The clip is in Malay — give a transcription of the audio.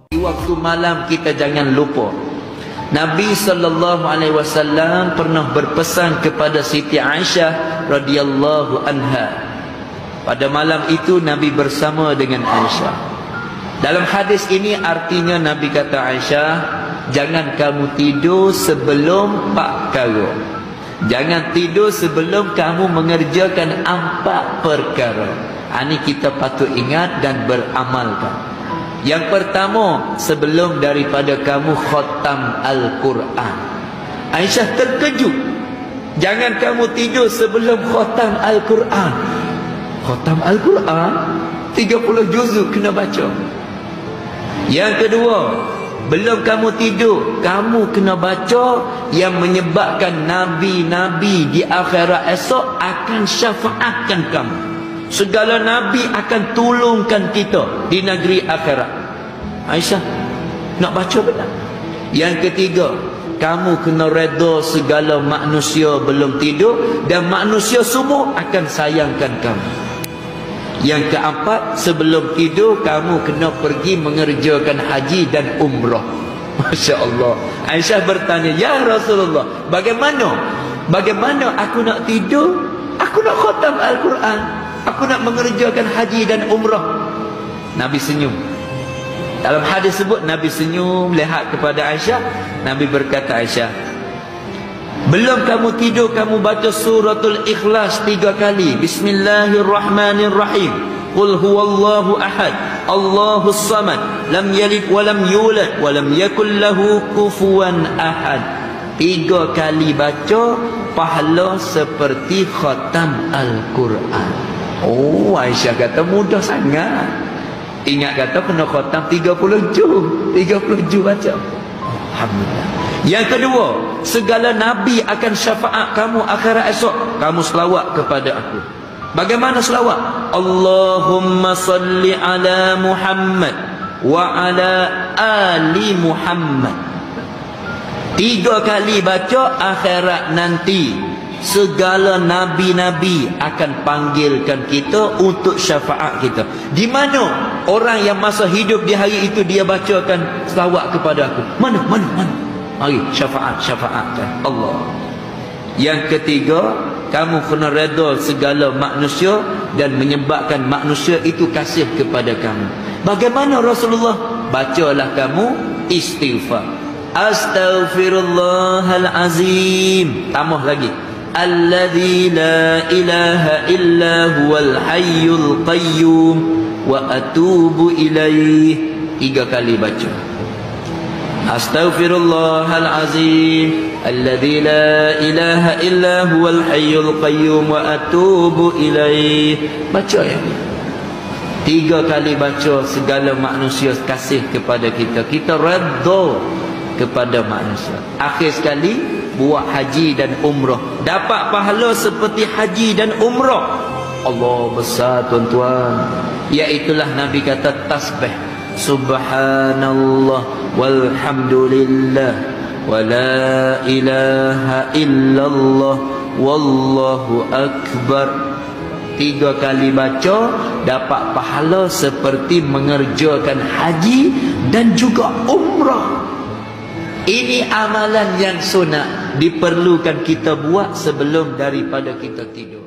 Di waktu malam kita jangan lupa, Nabi SAW pernah berpesan kepada Siti Aisyah radhiyallahu anha. Pada malam itu Nabi bersama dengan Aisyah. Dalam hadis ini artinya Nabi kata Aisyah, jangan kamu tidur sebelum 4 perkara. Jangan tidur sebelum kamu mengerjakan 4 perkara. Ini kita patut ingat dan beramalkan. Yang pertama, sebelum daripada kamu khatam Al-Quran. Aisyah terkejut. Jangan kamu tidur sebelum khatam Al-Quran. Khatam Al-Quran 30 juzuk kena baca. Yang kedua, belum kamu tidur, kamu kena baca yang menyebabkan Nabi-Nabi di akhirat esok akan syafaatkan kamu. Segala Nabi akan tolongkan kita di negeri akhirat. Aisyah nak baca benar. Yang ketiga, kamu kena reda segala manusia belum tidur, dan manusia semua akan sayangkan kamu. Yang keempat, sebelum tidur kamu kena pergi mengerjakan haji dan umrah. Masya Allah. Aisyah bertanya, ya Rasulullah, bagaimana aku nak tidur, aku nak khatam Al-Quran, aku nak mengerjakan haji dan umrah. Nabi senyum. Dalam hadis sebut Nabi senyum lihat kepada Aisyah. Nabi berkata, Aisyah, belum kamu tidur kamu baca suratul Ikhlas 3 kali. Bismillahirrahmanirrahim. Qul huwallahu ahad, Allahus samad, lam yalid wa lam yulad wa lam yakul lahu kufuwan ahad. 3 kali baca, pahala seperti khatam Al-Quran. Oh, Aisyah kata mudah sangat. Ingat kata kena khatam 30 juz baca. Alhamdulillah. Yang kedua, segala Nabi akan syafaat kamu akhirat esok. Kamu selawat kepada aku. Bagaimana selawat? Allahumma salli ala Muhammad wa ala ali Muhammad. 3 kali baca, akhirat nanti segala Nabi-Nabi akan panggilkan kita untuk syafaat kita. Di mana orang yang masa hidup di hari itu dia bacakan selawat kepada aku? Mana? Mari syafaatkan Allah. Yang ketiga, kamu kena redha segala manusia dan menyebabkan manusia itu kasih kepada kamu. Bagaimana Rasulullah? Bacalah kamu istighfar. Astaghfirullahalazim. Tambah lagi. Alladzi la ilaha illa huwal hayyul qayyum wa atubu ilaih. 3 kali baca. Astaghfirullahalazim alladzi la ilaha illa huwal hayyul qayyum wa atubu ilaih. Baca ya. 3 kali baca, segala manusia kasih kepada kita. Kita redha kepada manusia. Akhir sekali, buat haji dan umrah, dapat pahala seperti haji dan umrah. Allah besar tuan-tuan. Iaitulah Nabi kata tasbih subhanallah walhamdulillah wa la ilaha illallah wallahu akbar. 3 kali baca, dapat pahala seperti mengerjakan haji dan juga umrah. Ini amalan yang sunat, diperlukan kita buat sebelum daripada kita tidur.